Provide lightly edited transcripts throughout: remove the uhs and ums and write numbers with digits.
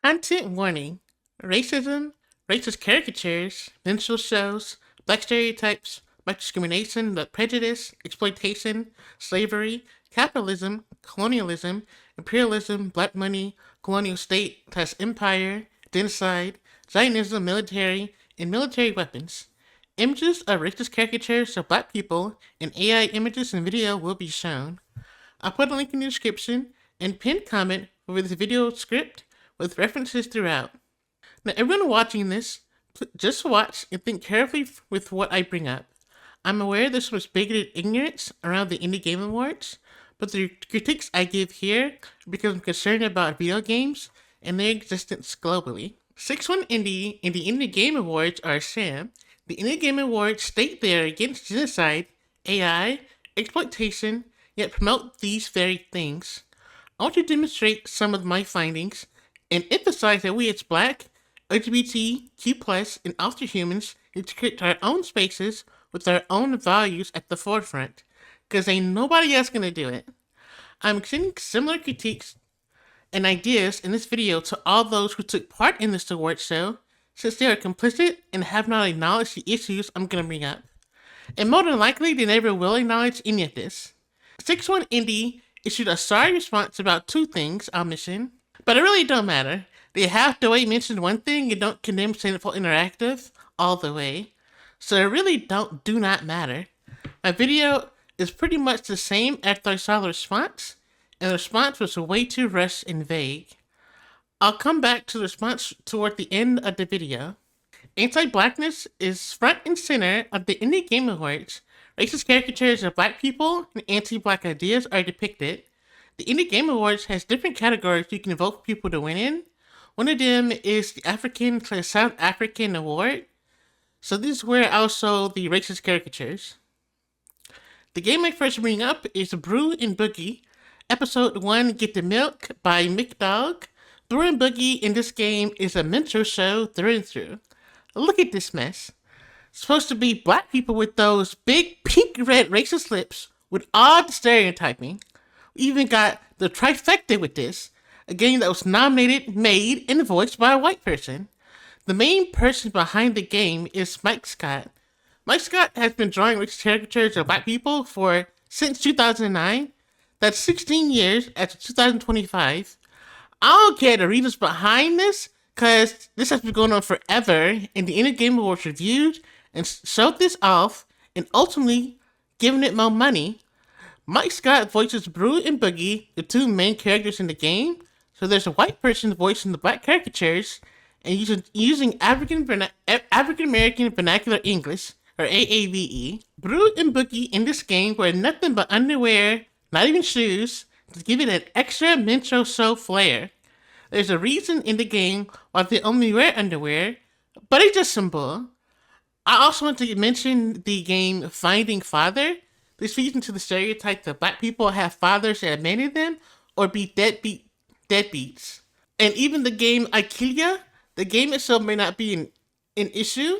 Content warning: racism, racist caricatures, minstrel shows, black stereotypes, black discrimination, black prejudice, exploitation, slavery, capitalism, colonialism, imperialism, black money, colonial state, empire, genocide, Zionism, military, and military weapons. Images of racist caricatures of black people and AI images and video will be shown. I'll put a link in the description and pinned comment over this video script with references throughout. Now, everyone watching this, just watch and think carefully with what I bring up. I'm aware this was bigoted ignorance around the Indie Game Awards, but the critiques I give here are because I'm concerned about video games and their existence globally. 6-1 Indie and the Indie Game Awards are a sham. The Indie Game Awards state they are against genocide, AI, exploitation, yet promote these very things. I want to demonstrate some of my findings and emphasize that we as Black, LGBTQ+, and after humans need to create our own spaces with our own values at the forefront, because ain't nobody else gonna do it. I'm extending similar critiques and ideas in this video to all those who took part in this award show, since they are complicit and have not acknowledged the issues I'm gonna bring up. And more than likely, they never will acknowledge any of this. 6-1 Indie issued a sorry response about two things I'll mention, but it really don't matter. They have to mention one thing and don't condemn Sinful Interactive all the way, so it really do not matter. My video is pretty much the same after I saw the response, and the response was way too rushed and vague. I'll come back to the response toward the end of the video. Anti-Blackness is front and center of the Indie Game Awards. Racist caricatures of black people and anti-black ideas are depicted. The Indie Game Awards has different categories you can vote for people to win in. One of them is the African/South African Award. So this is where I'll show the racist caricatures. The game I first bring up is Brew and Boogie. Episode 1, Get the Milk by McDog. Brew and Boogie in this game is a minstrel show through and through. Look at this mess. It's supposed to be black people with those big pink-red racist lips with all the stereotyping. We even got the trifecta with this, a game that was nominated, made, and voiced by a white person. The main person behind the game is Mike Scott. Mike Scott has been drawing racist caricatures of black people since 2009. That's 16 years after 2025. I don't care the reasons behind this, because this has been going on forever, and the Indie Game Awards reviewed and showed this off, and ultimately giving it more money. Mike Scott voices Brew and Boogie, the two main characters in the game, so there's a white person voicing the black caricatures, and using African American Vernacular English, or AAVE. Brew and Boogie in this game wear nothing but underwear, not even shoes, to give it an extra minstrel show flair. There's a reason in the game why they only wear underwear, but it's just some bull. I also want to mention the game Finding Father. This feeds into the stereotype that black people have fathers that abandon them or be deadbeats. And even the game Ikea, the game itself may not be an issue,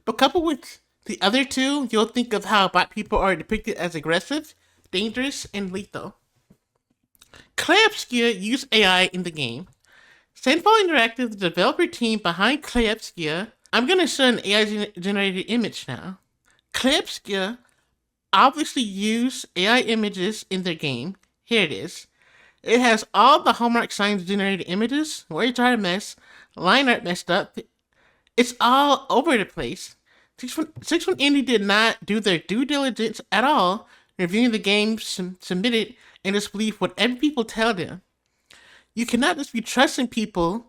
but coupled with the other two, you'll think of how black people are depicted as aggressive, dangerous, and lethal. Claire Obscur used AI in the game. Sandfall Interactive, the developer team behind Claire Obscur. I'm going to show an AI-generated image now. Claire Obscur obviously used AI images in their game. Here it is. It has all the hallmark signs generated images, words are a mess, line art messed up. It's all over the place. 6-1 Indie did not do their due diligence at all, reviewing the games submitted and just believe whatever people tell them. You cannot just be trusting people.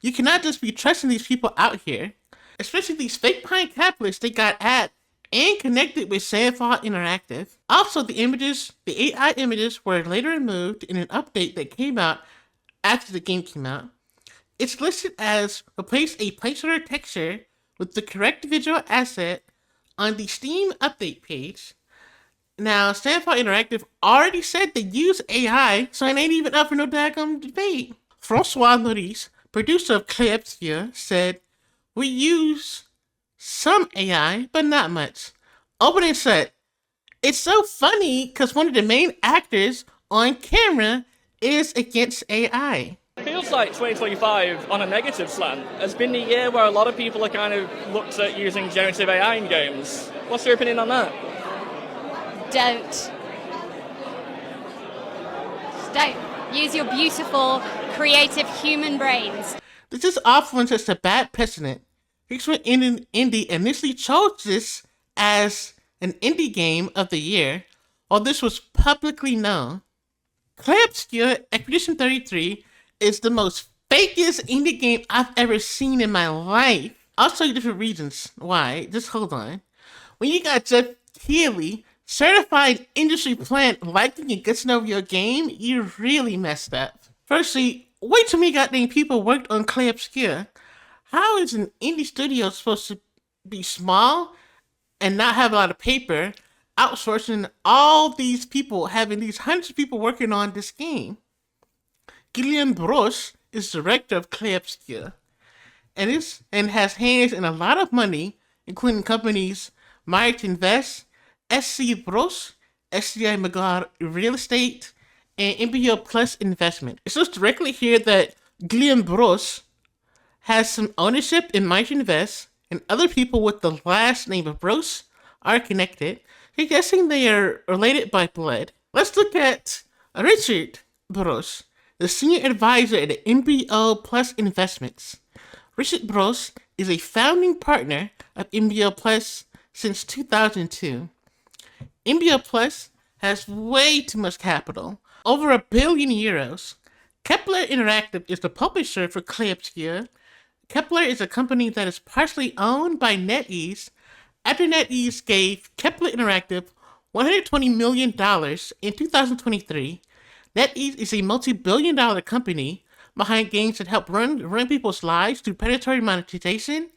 You cannot just be trusting these people out here, especially these fake pine capitalists they got at and connected with Sandfall Interactive. Also, the AI images were later removed in an update that came out after the game came out. It's listed as replace a placeholder texture with the correct visual asset on the Steam update page. Now, Sandfall Interactive already said they use AI, so it ain't even up for no daggum debate. Francois Maurice, producer of Claire Obscur, said, "We use some AI, but not much." Opening said, "It's so funny because one of the main actors on camera is against AI." Feels like 2025, on a negative slant, has been the year where a lot of people are kind of looked at using generative AI in games. What's your opinion on that? Don't. Just don't. Use your beautiful, creative human brains. This is often just a bad precedent. Here's when Indie initially chose this as an indie game of the year, while this was publicly known. Claire Obscur Expedition 33 is the most fakest indie game I've ever seen in my life. I'll show you different reasons why. Just hold on. When you got Jeff Keighley, certified industry plant, liking and getting over your game, you really messed up. Firstly, way too many goddamn people worked on Claire Obscur. How is an indie studio supposed to be small and not have a lot of paper, outsourcing all these people, having these hundreds of people working on this game? Guillaume Broche is director of Claire Obscur and has hands in a lot of money, including companies Myers Invest, SC Broche, SCI Magar Real Estate, and MBO Plus Investment. It shows directly here that Guillaume Broche has some ownership in Myers Invest, and other people with the last name of Broche are connected. You're guessing they are related by blood. Let's look at Richard Broche, the senior advisor at MBO Plus Investments. Richard Broche is a founding partner of MBO Plus since 2002. MBO Plus has way too much capital, over €1 billion. Kepler Interactive is the publisher for Claire Obscur. Kepler is a company that is partially owned by NetEase after NetEase gave Kepler Interactive $120 million in 2023. NetEase is a multi-billion-dollar company behind games that help run people's lives through predatory monetization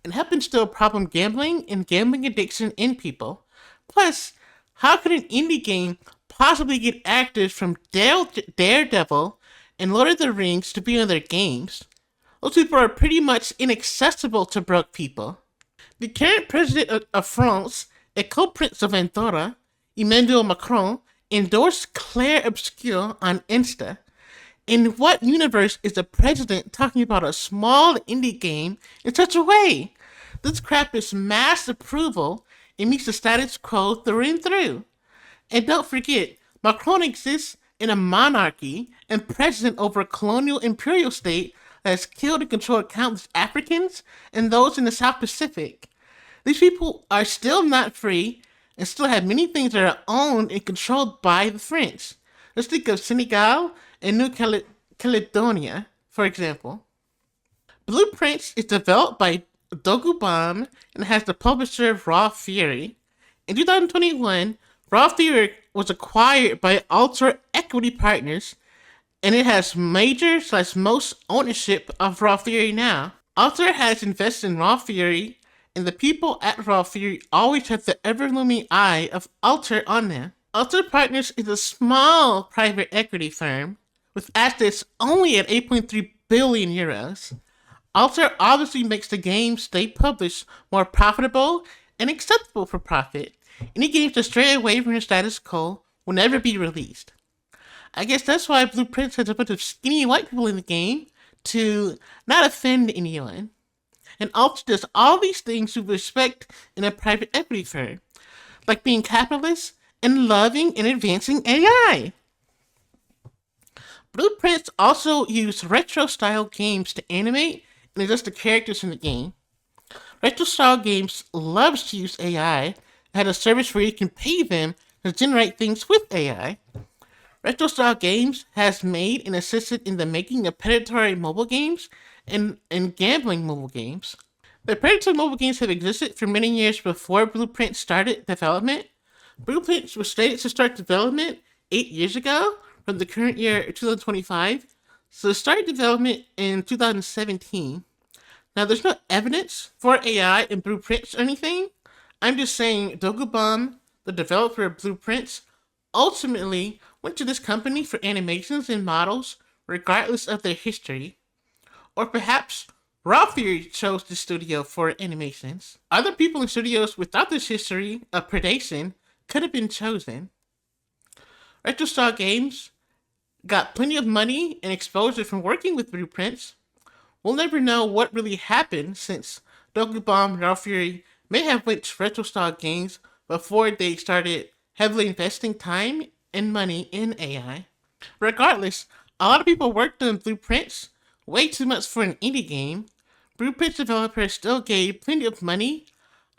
and help instill problem gambling and gambling addiction in people. Plus, how could an indie game possibly get actors from Daredevil and Lord of the Rings to be on their games? Those people are pretty much inaccessible to broke people. The current president of France and co-prince of Andorra, Emmanuel Macron, endorsed Claire Obscur on Insta. In what universe is the president talking about a small indie game in such a way? This crap is mass approval and meets the status quo through and through. And don't forget, Macron exists in a monarchy and president over a colonial imperial state that has killed and controlled countless Africans and those in the South Pacific. These people are still not free and still have many things that are owned and controlled by the French. Let's think of Senegal and New Caledonia, for example. Blueprints is developed by Dogubam and has the publisher Raw Fury. In 2021, Raw Fury was acquired by Alter Equity Partners, and it has major/most ownership of Raw Fury now. Alter has invested in Raw Fury, and the people at Raw Fury always have the ever-looming eye of Alter on them. Alter Partners is a small private equity firm with assets only at 8.3 billion euros. Alter obviously makes the games they publish more profitable and acceptable for profit. Any games that stray away from the status quo will never be released. I guess that's why Blueprints has a bunch of skinny white people in the game to not offend anyone. And Alter does all these things with respect in a private equity firm, like being capitalist and loving and advancing AI. Blueprints also use retro-style games to animate and adjust the characters in the game. Retro-style games loves to use AI and has a service where you can pay them to generate things with AI. Retro-style games has made and assisted in the making of predatory mobile games and gambling mobile games. The predatory mobile games have existed for many years before Blueprint started development. Blueprint was slated to start development 8 years ago from the current year 2025, so it started development in 2017. Now, there's no evidence for AI in Blueprints or anything. I'm just saying Dogubam, the developer of Blueprints, ultimately went to this company for animations and models regardless of their history. Or perhaps Raw Fury chose the studio for animations. Other people in studios without this history of predation could have been chosen. Retro-style games got plenty of money and exposure from working with blueprints. We'll never know what really happened since Dokubomb and Ralph Fury may have went to retro-style games before they started heavily investing time and money in AI. Regardless, a lot of people worked on blueprints, way too much for an indie game. Blueprints developers still gave plenty of money,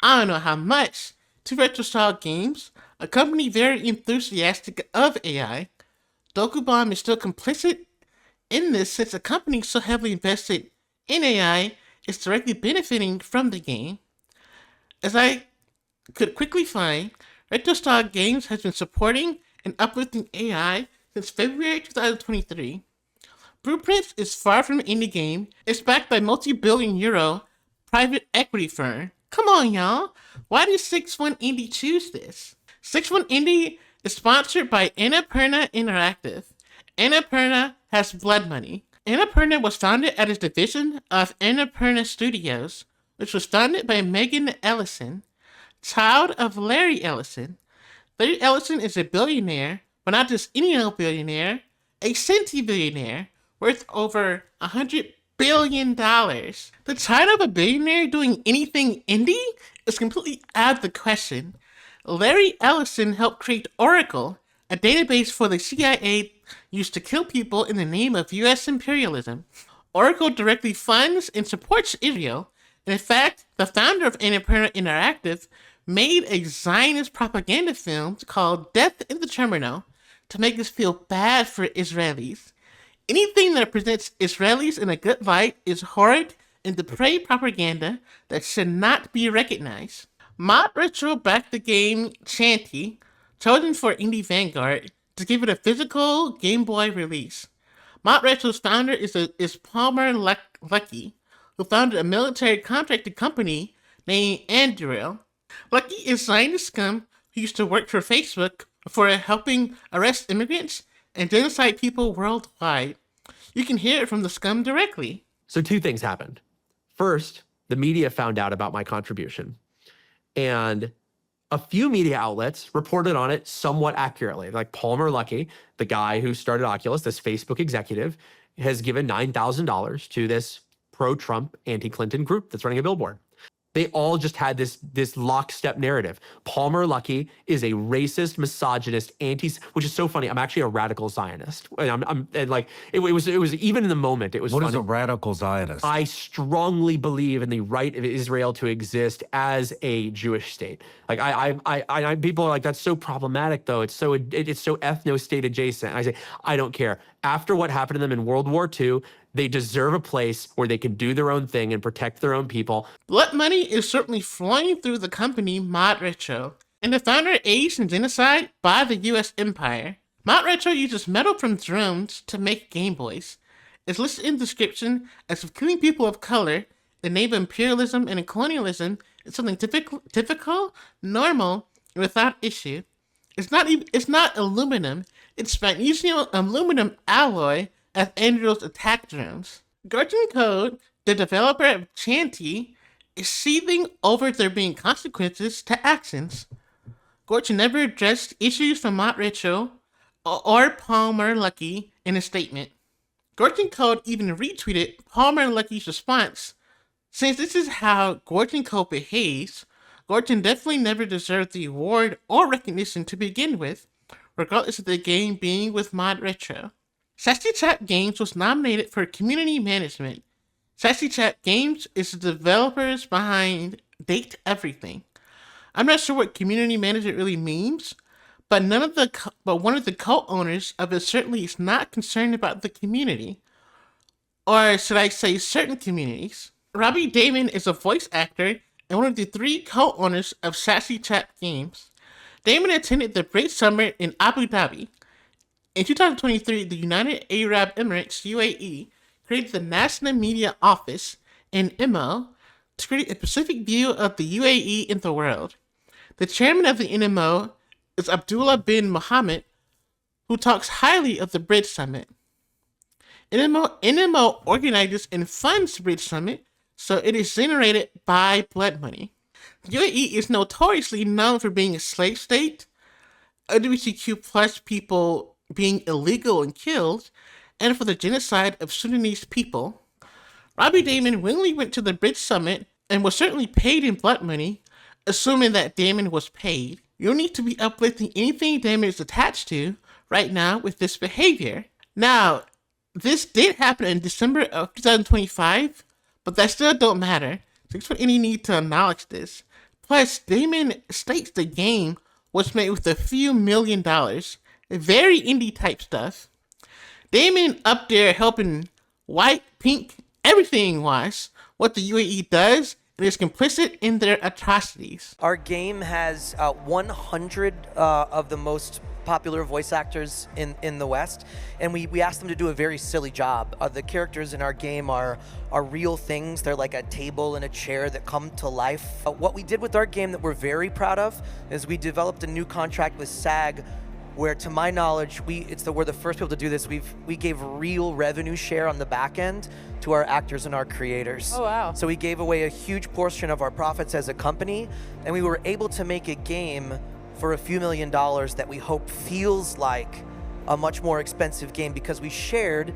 I don't know how much, to retro-style games, a company very enthusiastic of AI. Dokubomb is still complicit in this since a company so heavily invested in AI is directly benefiting from the game. As I could quickly find, RetroStar Games has been supporting and uplifting AI since February 2023. Blueprints is far from an indie game. It's backed by multi-billion euro private equity firm. Come on, y'all. Why did 6-1 Indie choose this? 6-1 Indie is sponsored by Annapurna Interactive. Annapurna has blood money. Annapurna was founded as a division of Annapurna Studios, which was founded by Megan Ellison, child of Larry Ellison. Larry Ellison is a billionaire, but not just any old billionaire, a centibillionaire worth over $100 billion. The child of a billionaire doing anything indie is completely out of the question. Larry Ellison helped create Oracle, a database for the CIA used to kill people in the name of US imperialism. Oracle directly funds and supports Israel, and in fact, the founder of Annapurna Interactive made a Zionist propaganda film called Death in the Terminal to make us feel bad for Israelis. Anything that presents Israelis in a good light is horrid and depraved propaganda that should not be recognized. Modretro backed the game Chantey, chosen for Indie Vanguard, to give it a physical Game Boy release. Modretro's founder is Palmer Luckey, who founded a military contracting company named envtuber. Luckey is Zionist scum who used to work for Facebook for helping arrest immigrants and genocide people worldwide. You can hear it from the scum directly. So two things happened. First, the media found out about my contribution. And a few media outlets reported on it somewhat accurately. Like Palmer Luckey, the guy who started Oculus, this Facebook executive, has given $9,000 to this pro-Trump, anti-Clinton group that's running a billboard. They all just had this lockstep narrative. Palmer Luckey is a racist, misogynist, which is so funny. I'm actually a radical Zionist, and it was even in the moment it was. What funny. is a radical Zionist? I strongly believe in the right of Israel to exist as a Jewish state. Like I people are like, that's so problematic though. It's so ethno-state adjacent. And I say I don't care. After what happened to them in World War II, they deserve a place where they can do their own thing and protect their own people. Blood money is certainly flowing through the company Modretro, and the founder aged in genocide by the US Empire. Modretro uses metal from drones to make Game Boys. It's listed in the description as if killing people of color in the name of imperialism and colonialism is something typical, normal, and without issue. It's not aluminum, it's magnesium aluminum alloy as Andrew's attack drones. Gordon Code, the developer of Chantey, is seething over there being consequences to actions. Gordon never addressed issues from Modretro or Palmer Luckey in a statement. Gordon Code even retweeted Palmer Luckey's response. Since this is how Gordon Code behaves, Gordon definitely never deserved the award or recognition to begin with, regardless of the game being with Modretro. Sassy Chap Games was nominated for Community Management. Sassy Chap Games is the developers behind Date Everything. I'm not sure what community management really means, but one of the co-owners of it certainly is not concerned about the community. Or should I say certain communities. Robbie Damon is a voice actor and one of the 3 co-owners of Sassy Chap Games. Damon attended the Great Summer in Abu Dhabi. In 2023, the United Arab Emirates, UAE, created the National Media Office, NMO, to create a specific view of the UAE in the world. The chairman of the NMO is Abdullah bin Mohammed, who talks highly of the Bridge Summit. NMO organizes and funds the Bridge Summit, so it is generated by blood money. The UAE is notoriously known for being a slave state. LGBTQ plus people being illegal and killed, and for the genocide of Sudanese people. Robbie Damon willingly went to the Bridge Summit and was certainly paid in blood money, assuming that Damon was paid. You don't need to be uplifting anything Damon is attached to right now with this behavior. Now, this did happen in December of 2025, but that still don't matter. So it's what any need to acknowledge this. Plus, Damon states the game was made with a few $1 million. Very indie type stuff. Damon up there helping white, pink, everything wise what the UAE does and is complicit in their atrocities. Our game has 100 of the most popular voice actors in the West, and we asked them to do a very silly job. The characters in our game are real things. They're like a table and a chair that come to life. What we did with our game that we're very proud of is we developed a new contract with SAG, where, to my knowledge, we're the first people to do this. We gave real revenue share on the back end to our actors and our creators. Oh, wow. So we gave away a huge portion of our profits as a company, and we were able to make a game for a few $1 million that we hope feels like a much more expensive game because we shared.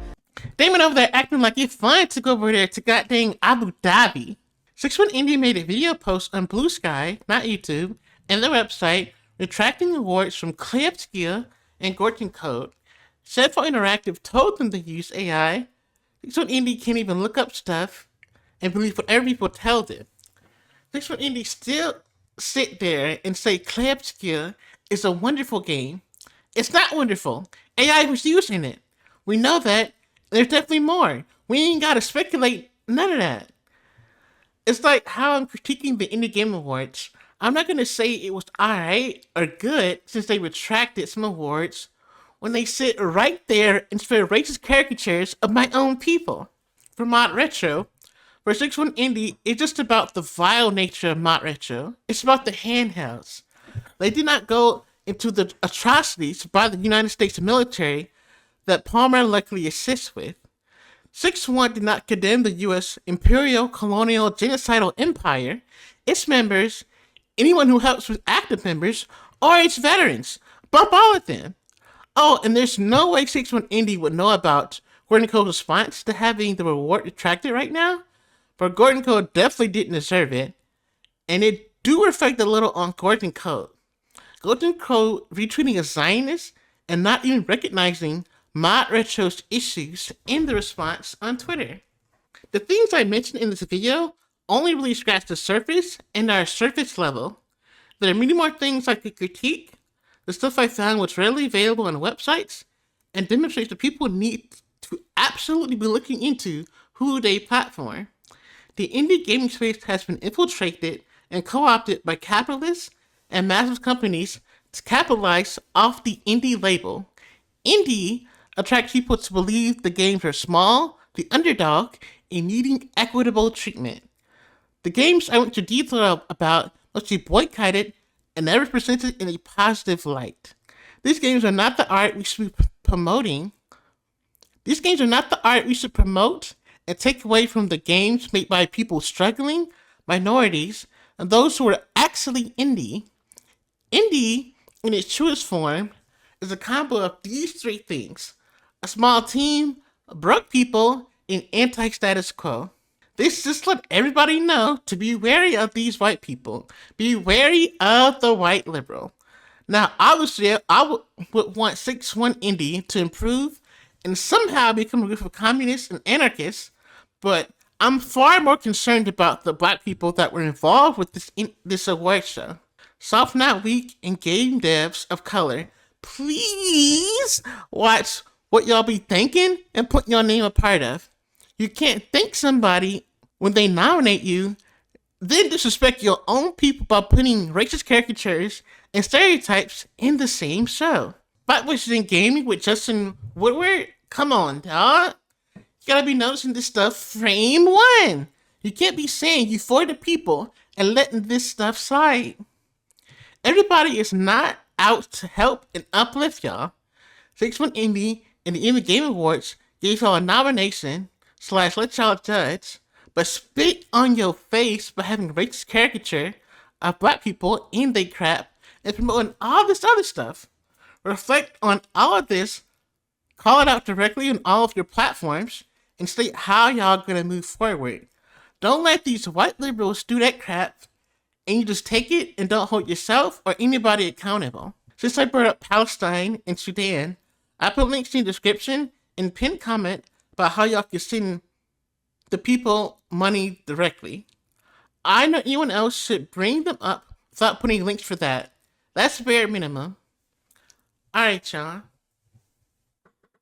Damon over there acting like it's fun to go over there to goddamn Abu Dhabi. 61 Indie made a video post on Blue Sky, not YouTube, and their website, retracting awards from Claire Obscur and Gorton Code. Sedfo Interactive told them to use AI. 61 Indie can't even look up stuff and believe whatever people tell them. 61 Indie still sit there and say Claire Obscur is a wonderful game. It's not wonderful. AI was used in it. We know that. There's definitely more. We ain't gotta speculate none of that. It's like how I'm critiquing the Indie Game Awards. I'm not gonna say it was alright or good since they retracted some awards when they sit right there and spread racist caricatures of my own people. For modretro, for 61 Indie, it's just about the vile nature of modretro. It's about the handhelds. They did not go into the atrocities by the United States military that Palmer luckily assists with. 61 did not condemn the U.S. imperial colonial genocidal empire, its members, anyone who helps with active members, or its veterans. Bump all of them. Oh, and there's no way 61 Indie would know about Gordon Code's response to having the reward retracted right now, but Gordon Code definitely didn't deserve it, and it do reflect a little on Gordon Code. Gordon Code retweeting a Zionist and not even recognizing modretro's issues in the response on Twitter. The things I mentioned in this video only really scratch the surface and are surface level. There are many more things I could critique. The stuff I found was readily available on websites and demonstrates that people need to absolutely be looking into who they platform. The indie gaming space has been infiltrated and co-opted by capitalists and massive companies to capitalize off the indie label. Indie attracts people to believe the games are small, the underdog, and needing equitable treatment. The games I went to detail about must be boycotted and never presented in a positive light. These games are not the art we should be promoting. These games are not the art we should promote and take away from the games made by people struggling, minorities, and those who are actually indie. Indie, in its truest form, is a combo of these three things: a small team, broke people, and anti-status quo. This just let everybody know to be wary of these white people. Be wary of the white liberal. Now, obviously, I would want 61 Indie to improve and somehow become a group of communists and anarchists, but I'm far more concerned about the black people that were involved with this award show. Soft Not Weak and game devs of color, please watch what y'all be thinking and put your name a part of. You can't thank somebody when they nominate you, then disrespect your own people by putting racist caricatures and stereotypes in the same show. Blackvtuber in gaming with Justin Woodward? Come on, dawg. You gotta be noticing this stuff frame one. You can't be saying you for the people and letting this stuff slide. Everybody is not out to help and uplift y'all. 61 Indie and the Indie Game Awards gave y'all a nomination / let y'all judge, but spit on your face by having a racist caricature of black people in they crap and promoting all this other stuff. Reflect on all of this, call it out directly on all of your platforms, and state how y'all gonna move forward. Don't let these white liberals do that crap, and you just take it and don't hold yourself or anybody accountable. Since I brought up Palestine and Sudan, I put links in the description and pinned comment about how y'all can send the people money directly. I know anyone else should bring them up without putting links for that. That's bare minimum. Alright, y'all.